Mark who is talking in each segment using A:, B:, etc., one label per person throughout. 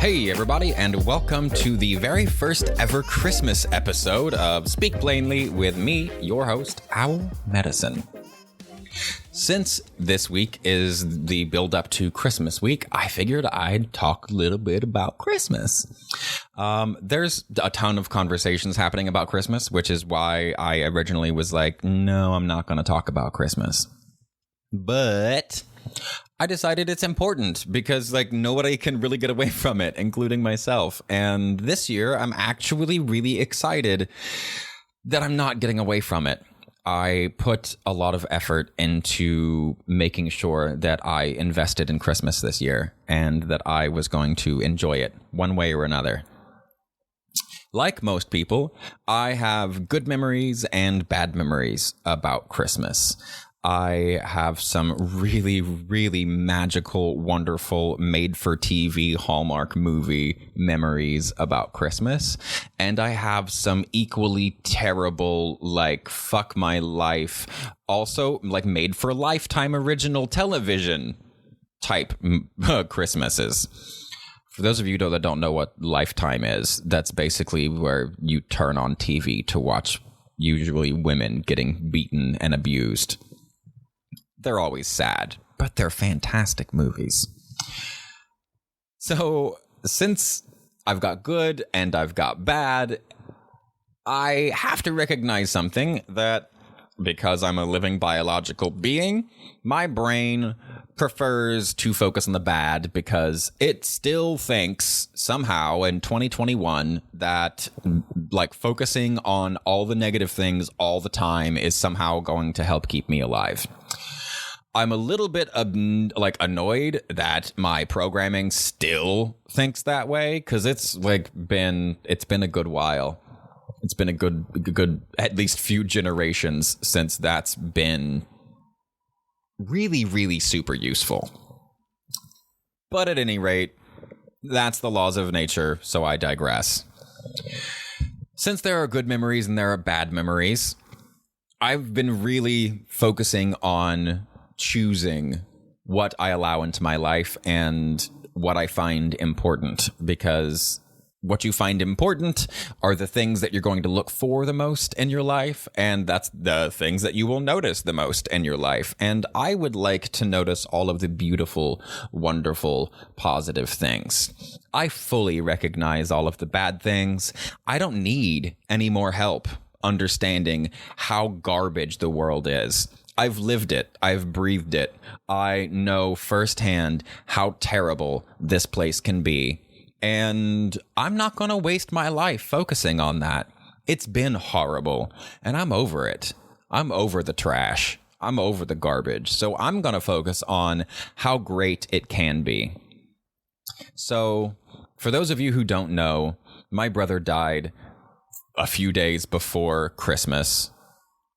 A: Hey everybody, and welcome to the very first ever Christmas episode of Speak Plainly with me, your host, Owl Medicine. Since this week is the build up to Christmas week, I figured I'd talk a little bit about Christmas. There's a ton of conversations happening about Christmas, which is why I originally was like, no, I'm not going to talk about Christmas. But I decided it's important because nobody can really get away from it, including myself. And this year I'm actually really excited that I'm not getting away from it. I put a lot of effort into making sure that I invested in Christmas this year and that I was going to enjoy it one way or another. Like most people, I have good memories and bad memories about Christmas. I have some really, really magical, wonderful, made-for-TV Hallmark movie memories about Christmas. And I have some equally terrible, fuck my life, also, made-for-Lifetime original television type Christmases. For those of you that don't know what Lifetime is, that's basically where you turn on TV to watch usually women getting beaten and abused. They're always sad, but they're fantastic movies. So, since I've got good and I've got bad, I have to recognize something that, because I'm a living biological being, my brain prefers to focus on the bad because it still thinks somehow in 2021 that focusing on all the negative things all the time is somehow going to help keep me alive. I'm a little bit annoyed that my programming still thinks that way because it's been a good while. It's been a good at least few generations since that's been really, really super useful. But at any rate, that's the laws of nature, so I digress. Since there are good memories and there are bad memories, I've been really focusing on choosing what I allow into my life and what I find important, because what you find important are the things that you're going to look for the most in your life, and that's the things that you will notice the most in your life. And I would like to notice all of the beautiful, wonderful, positive things. I fully recognize all of the bad things. I don't need any more help understanding how garbage the world is. I've lived it. I've breathed it. I know firsthand how terrible this place can be. And I'm not going to waste my life focusing on that. It's been horrible, and I'm over it. I'm over the trash. I'm over the garbage. So I'm going to focus on how great it can be. So for those of you who don't know, my brother died a few days before Christmas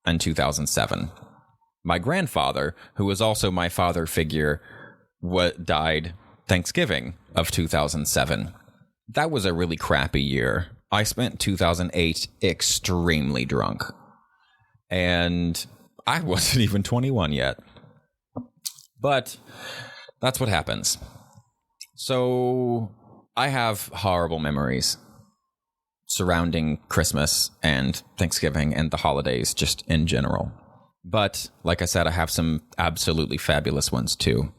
A: in 2007. My grandfather, who was also my father figure, died Thanksgiving of 2007. That was a really crappy year. I spent 2008 extremely drunk. And I wasn't even 21 yet. But that's what happens. So I have horrible memories surrounding Christmas and Thanksgiving and the holidays just in general. But like I said, I have some absolutely fabulous ones too.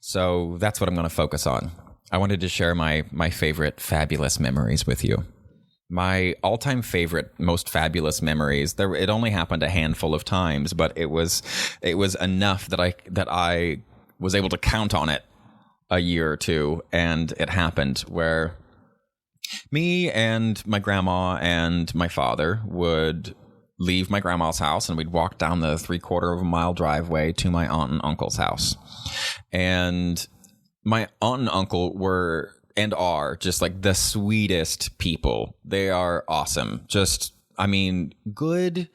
A: So that's what I'm going to focus on. I wanted to share my favorite fabulous memories with you. My all-time favorite, most fabulous memories. It only happened a handful of times, but it was enough that I was able to count on it a year or two, and it happened where me and my grandma and my father would leave my grandma's house and we'd walk down the 3/4-mile driveway to my aunt and uncle's house. And my aunt and uncle were and are just the sweetest people. They are awesome. Just, good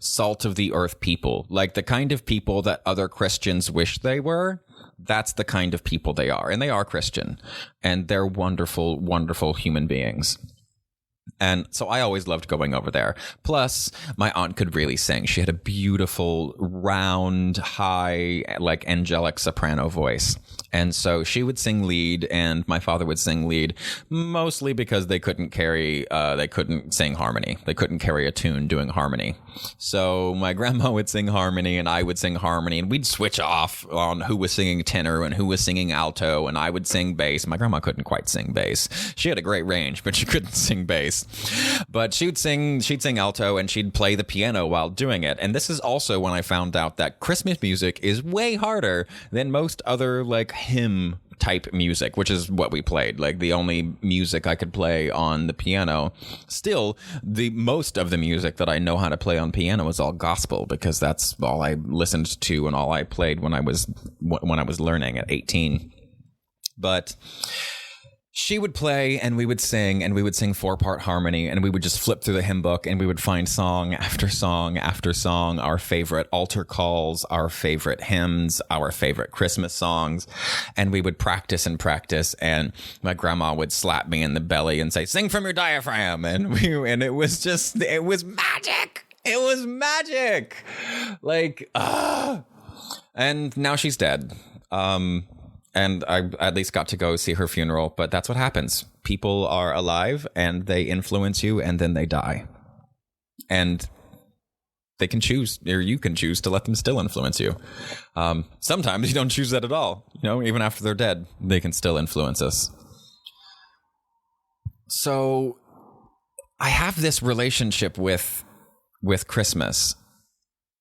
A: salt of the earth people. The kind of people that other Christians wish they were. That's the kind of people they are. And they are Christian. And they're wonderful, wonderful human beings. And so I always loved going over there. Plus, my aunt could really sing. She had a beautiful, round, high, like angelic soprano voice. And so she would sing lead, and my father would sing lead, mostly because they couldn't sing harmony. They couldn't carry a tune doing harmony. So my grandma would sing harmony, and I would sing harmony, and we'd switch off on who was singing tenor and who was singing alto, and I would sing bass. My grandma couldn't quite sing bass. She had a great range, but she couldn't sing bass. But she'd sing alto, and she'd play the piano while doing it. And this is also when I found out that Christmas music is way harder than most other like hymn type music, which is what we played, like the only music I could play on the piano. Still, the most of the music that I know how to play on piano is all gospel, because that's all I listened to and all I played when I was learning at 18. But she would play, and we would sing 4-part harmony, and we would just flip through the hymn book, and we would find song after song after song, our favorite altar calls, our favorite hymns, our favorite Christmas songs, and we would practice, and my grandma would slap me in the belly and say, "Sing from your diaphragm," and it was magic. It was magic. Like, and now she's dead. And I at least got to go see her funeral, but that's what happens. People are alive, and they influence you, and then they die. And they can choose, or you can choose to let them still influence you. Sometimes you don't choose that at all. Even after they're dead, they can still influence us. So I have this relationship with Christmas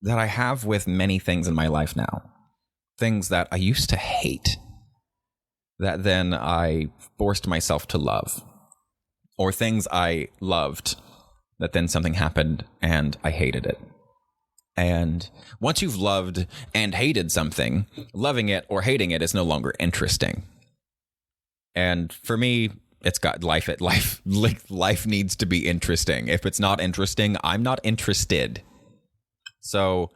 A: that I have with many things in my life now. Things that I used to hate, that then I forced myself to love, or things I loved that then something happened and I hated it. And once you've loved and hated something, loving it or hating it is no longer interesting. And for me, it's got life. Life needs to be interesting. If it's not interesting, I'm not interested. So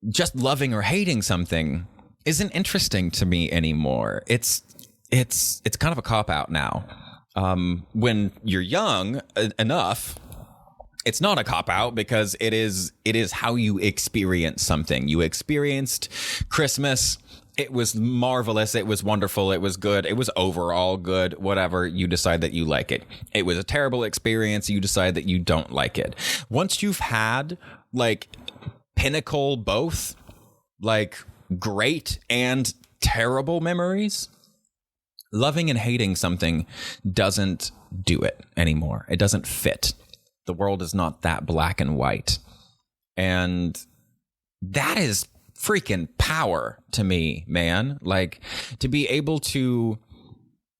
A: just loving or hating something isn't interesting to me anymore. It's kind of a cop-out now. When you're young enough, it's not a cop-out, because it is how you experience something. You experienced Christmas. It was marvelous. It was wonderful. It was good. It was overall good. Whatever. You decide that you like it. It was a terrible experience. You decide that you don't like it. Once you've had like pinnacle both, like great and terrible memories, loving and hating something doesn't do it anymore. It doesn't fit. The world is not that black and white. And that is freaking power to me, man. Like, to be able to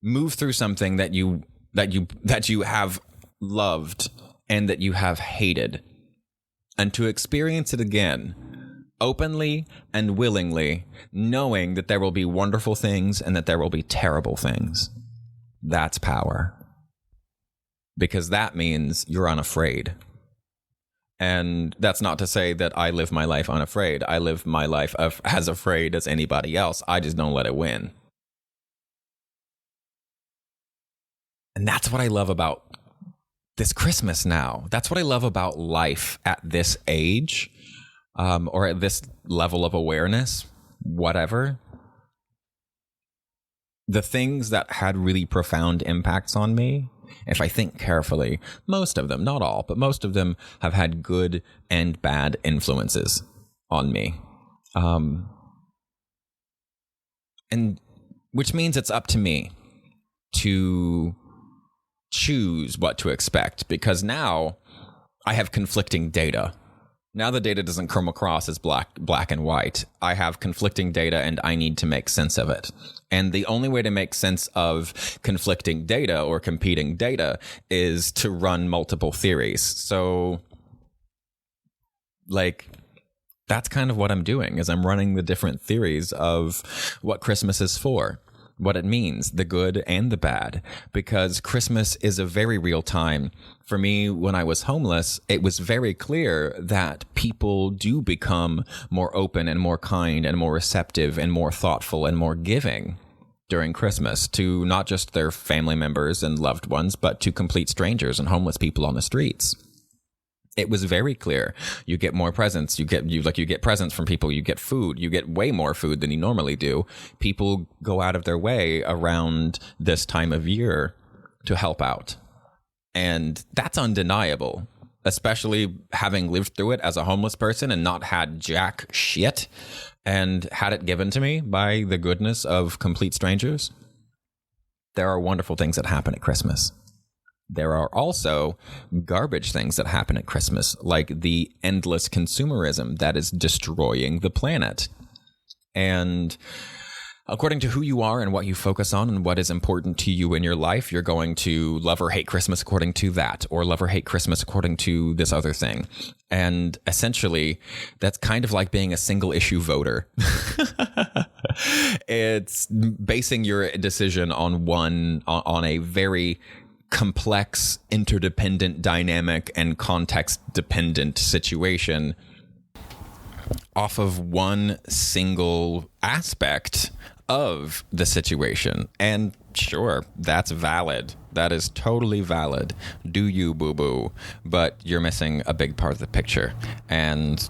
A: move through something that you have loved and that you have hated, and to experience it again openly and willingly, knowing that there will be wonderful things and that there will be terrible things. That's power. Because that means you're unafraid. And that's not to say that I live my life unafraid. I live my life as afraid as anybody else. I just don't let it win. And that's what I love about this Christmas now. That's what I love about life at this age. Or at this level of awareness, whatever. The things that had really profound impacts on me, if I think carefully, most of them, not all, but most of them have had good and bad influences on me. And which means it's up to me to choose what to expect, because now I have conflicting data. Now the data doesn't come across as black and white. I have conflicting data, and I need to make sense of it. And the only way to make sense of conflicting data or competing data is to run multiple theories. So, like, that's kind of what I'm doing, is I'm running the different theories of what Christmas is for, what it means, the good and the bad, because Christmas is a very real time. For me, when I was homeless, it was very clear that people do become more open and more kind and more receptive and more thoughtful and more giving during Christmas to not just their family members and loved ones, but to complete strangers and homeless people on the streets. It was very clear. You get more presents. You get presents from people. You get food. You get way more food than you normally do. People go out of their way around this time of year to help out. And that's undeniable, especially having lived through it as a homeless person and not had jack shit and had it given to me by the goodness of complete strangers. There are wonderful things that happen at Christmas. There are also garbage things that happen at Christmas, like the endless consumerism that is destroying the planet. And according to who you are and what you focus on and what is important to you in your life, you're going to love or hate Christmas according to that, or love or hate Christmas according to this other thing. And essentially, that's kind of like being a single issue voter. It's basing your decision on a very complex, interdependent, dynamic, and context-dependent situation off of one single aspect of the situation. And sure, that's valid. That is totally valid. Do you, boo-boo? But you're missing a big part of the picture. And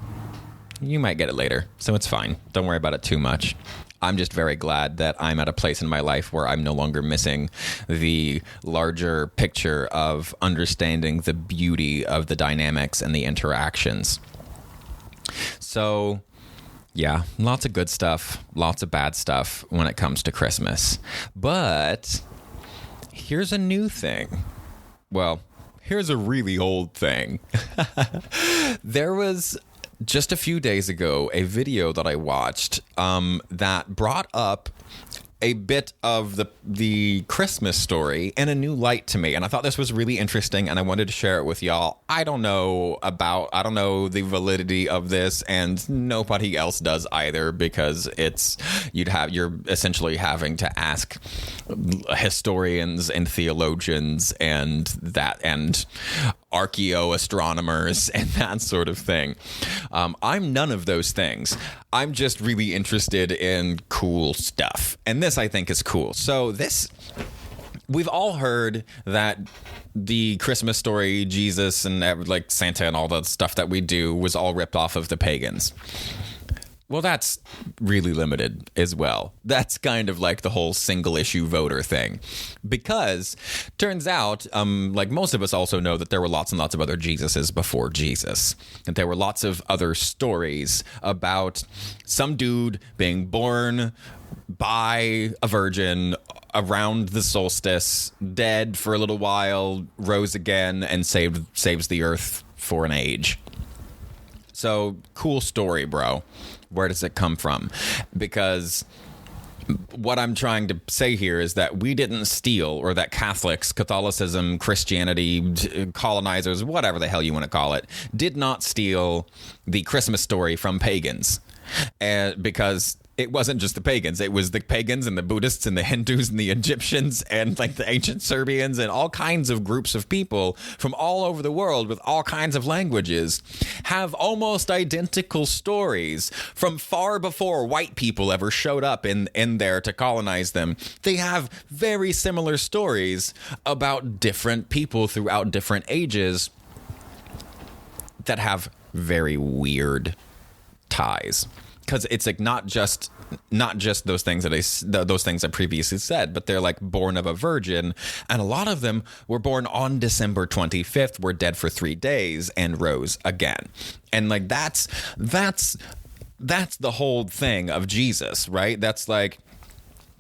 A: you might get it later, so it's fine. Don't worry about it too much. I'm just very glad that I'm at a place in my life where I'm no longer missing the larger picture of understanding the beauty of the dynamics and the interactions. So, yeah, lots of good stuff, lots of bad stuff when it comes to Christmas. But here's a new thing. Well, here's a really old thing. There was just a few days ago a video that I watched that brought up a bit of the Christmas story in a new light to me. And I thought this was really interesting and I wanted to share it with y'all. I don't know the validity of this, and nobody else does either, because you're essentially having to ask historians and theologians and archaeoastronomers and that sort of thing. I'm none of those things. I'm just really interested in cool stuff. And this, I think, is cool. So we've all heard that the Christmas story, Jesus and like Santa and all the stuff that we do was all ripped off of the pagans. Well, that's really limited as well. That's kind of like the whole single issue voter thing, because turns out, like most of us also know that there were lots and lots of other Jesuses before Jesus. And there were lots of other stories about some dude being born by a virgin around the solstice, dead for a little while, rose again, and saves the earth for an age. So, cool story, bro. Where does it come from? Because what I'm trying to say here is that we didn't steal, or that Catholicism, Christianity, colonizers, whatever the hell you want to call it, did not steal the Christmas story from pagans. Because it wasn't just the pagans. It was the pagans and the Buddhists and the Hindus and the Egyptians and like the ancient Serbians and all kinds of groups of people from all over the world with all kinds of languages have almost identical stories from far before white people ever showed up in there to colonize them. They have very similar stories about different people throughout different ages that have very weird ties. Because it's like not just those things I previously said, but they're like born of a virgin, and a lot of them were born on December 25th, were dead for 3 days, and rose again. And like that's the whole thing of Jesus, right? That's like,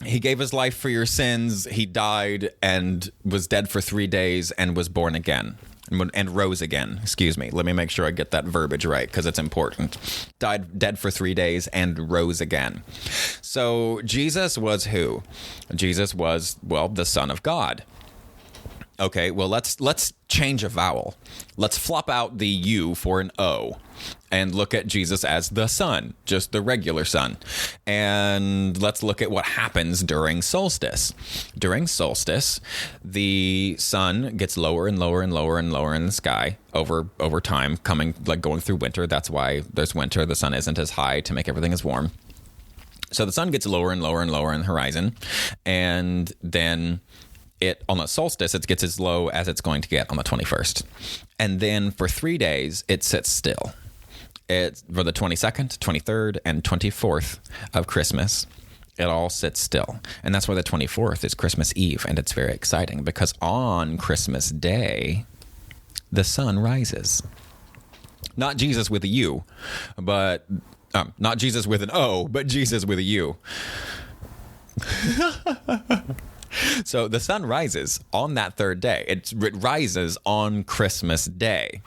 A: he gave his life for your sins, he died and was dead for 3 days and was born again. And rose again. Excuse me. Let me make sure I get that verbiage right, because it's important. Dead for 3 days and rose again. So Jesus was who? Jesus was, well, the Son of God. Okay, well, let's change a vowel. Let's flop out the U for an O and look at Jesus as the Son, just the regular Son. And let's look at what happens during solstice. During solstice, the sun gets lower and lower and lower and lower in the sky over time, going through winter. That's why there's winter. The sun isn't as high to make everything as warm. So the sun gets lower and lower and lower in the horizon, and then on the solstice, it gets as low as it's going to get on the 21st. And then for 3 days, it sits still. It's for the 22nd, 23rd, and 24th of Christmas. It all sits still. And that's why the 24th is Christmas Eve. And it's very exciting because on Christmas Day, the sun rises. Not Jesus with a U, but not Jesus with an O, but Jesus with a U. So the sun rises on that third day. It rises on Christmas Day.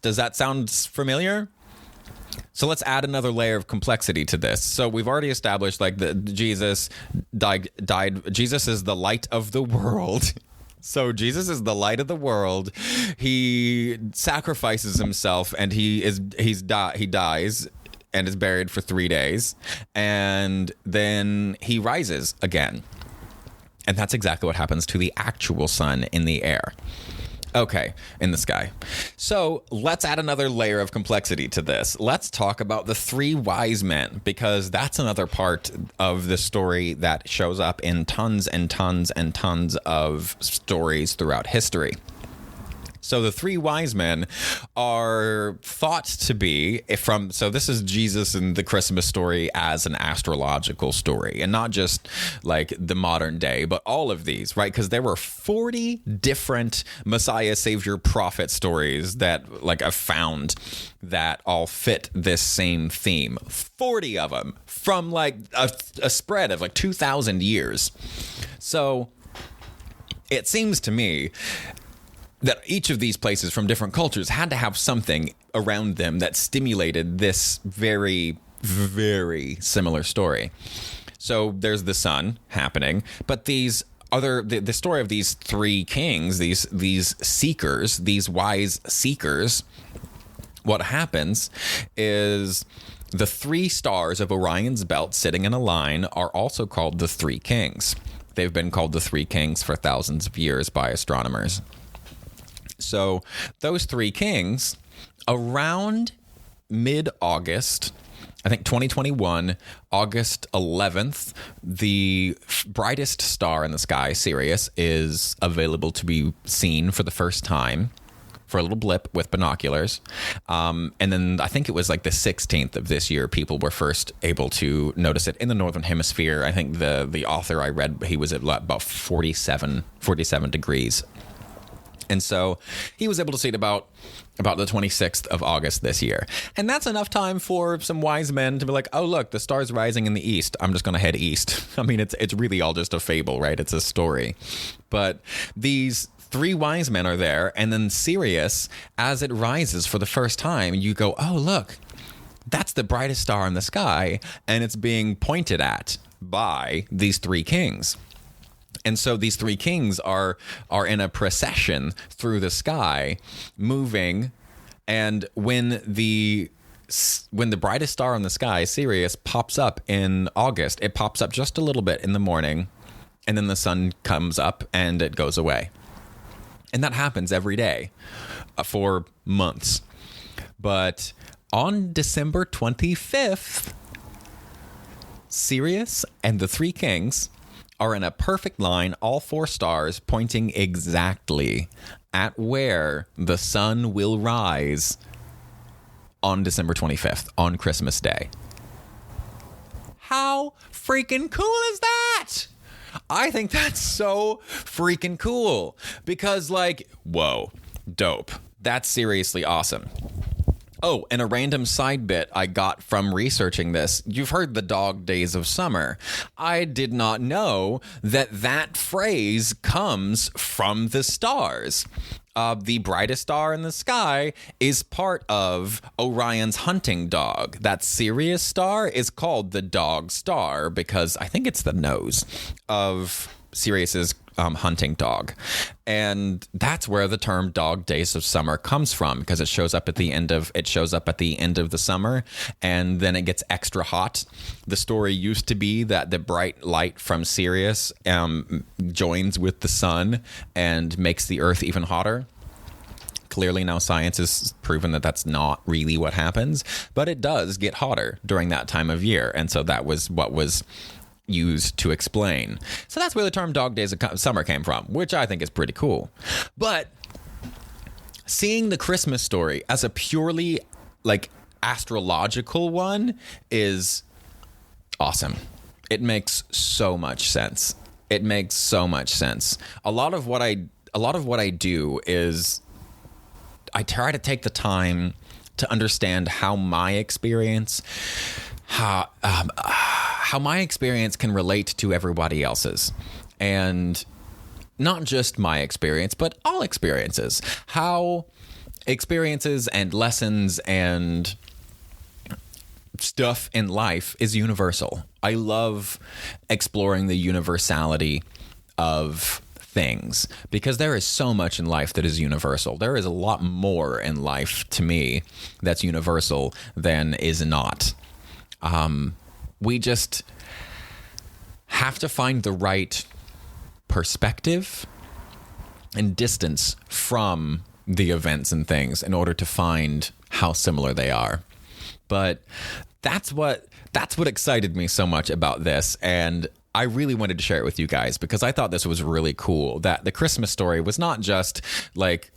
A: Does that sound familiar? So let's add another layer of complexity to this. So we've already established like Jesus died. Jesus is the light of the world. So Jesus is the light of the world. He sacrifices himself and he dies and is buried for 3 days. And then he rises again. And that's exactly what happens to the actual sun in the air. Okay, in the sky. So let's add another layer of complexity to this. Let's talk about the 3 wise men, because that's another part of the story that shows up in tons and tons and tons of stories throughout history. So the 3 wise men are thought to be so this is Jesus and the Christmas story as an astrological story, and not just like the modern day, but all of these, right? Because there were 40 different Messiah, Savior, prophet stories that like I've found that all fit this same theme. 40 of them from like a spread of like 2,000 years. So it seems to me that each of these places from different cultures had to have something around them that stimulated this very, very similar story. So there's the sun happening, but the story of these 3 kings, these seekers, these wise seekers, what happens is the 3 stars of Orion's belt sitting in a line are also called the 3 kings. They've been called the 3 kings for thousands of years by astronomers. So those 3 kings, around mid-August, I think 2021, August 11th, the brightest star in the sky, Sirius, is available to be seen for the first time for a little blip with binoculars. And then I think it was like the 16th of this year, people were first able to notice it in the Northern Hemisphere. I think the author I read, he was at about 47 degrees. And so he was able to see it about the 26th of August this year. And that's enough time for some wise men to be like, oh, look, the star's rising in the east. I'm just going to head east. I mean, it's really all just a fable, right? It's a story. But these 3 wise men are there. And then Sirius, as it rises for the first time, you go, oh, look, that's the brightest star in the sky. And it's being pointed at by these 3 kings. And so these 3 kings are in a procession through the sky, moving. And when the brightest star in the sky, Sirius, pops up in August, it pops up just a little bit in the morning, and then the sun comes up and it goes away. And that happens every day for months. But on December 25th, Sirius and the 3 kings are in a perfect line, all 4 stars pointing exactly at where the sun will rise on December 25th, on Christmas Day. How freaking cool is that? I think that's so freaking cool because, like, whoa, dope. That's seriously awesome. Oh, and a random side bit I got from researching this. You've heard the dog days of summer. I did not know that phrase comes from the stars. The brightest star in the sky is part of Orion's hunting dog. That Sirius star is called the dog star because I think it's the nose of Sirius's hunting dog. And that's where the term dog days of summer comes from, because it shows up at the end of the summer, and then it gets extra hot. The story used to be that the bright light from Sirius joins with the sun and makes the earth even hotter. Clearly now science has proven that that's not really what happens, but it does get hotter during that time of year. And so that was what was used to explain. So that's where the term dog days of summer came from, which I think is pretty cool. But seeing the Christmas story as a purely like astrological one is awesome. It makes so much sense. It makes so much sense. A lot of what I do is I try to take the time to understand how my experience can relate to everybody else's, and not just my experience, but all experiences. How experiences and lessons and stuff in life is universal. I love exploring the universality of things because there is so much in life that is universal. There is a lot more in life to me that's universal than is not. We just have to find the right perspective and distance from the events and things in order to find how similar they are. But that's what excited me so much about this, and I really wanted to share it with you guys because I thought this was really cool, that the Christmas story was not just like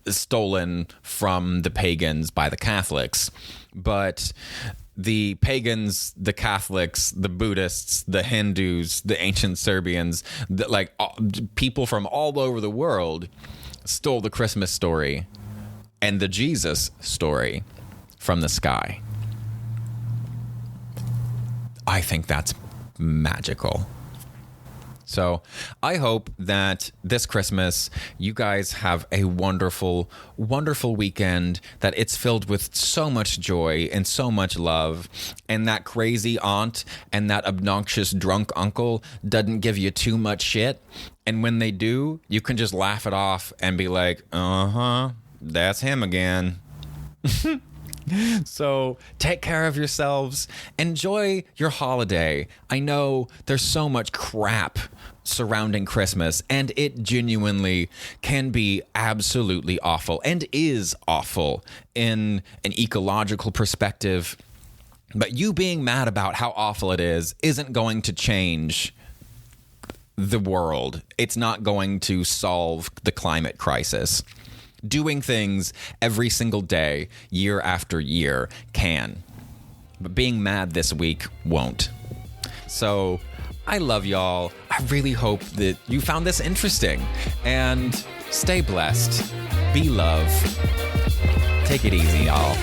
A: stolen from the pagans by the Catholics, but the pagans, the Catholics, the Buddhists, the Hindus, the ancient Serbians, people from all over the world stole the Christmas story and the Jesus story from the sky. I think that's magical. So I hope that this Christmas you guys have a wonderful, wonderful weekend, that it's filled with so much joy and so much love, and that crazy aunt and that obnoxious drunk uncle doesn't give you too much shit. And when they do, you can just laugh it off and be like, that's him again. So take care of yourselves. Enjoy your holiday. I know there's so much crap surrounding Christmas, and it genuinely can be absolutely awful and is awful in an ecological perspective. But you being mad about how awful it is isn't going to change the world. It's not going to solve the climate crisis. Doing things every single day, year after year, can. But being mad this week won't. So I love y'all. I really hope that you found this interesting. And stay blessed. Be love. Take it easy, y'all.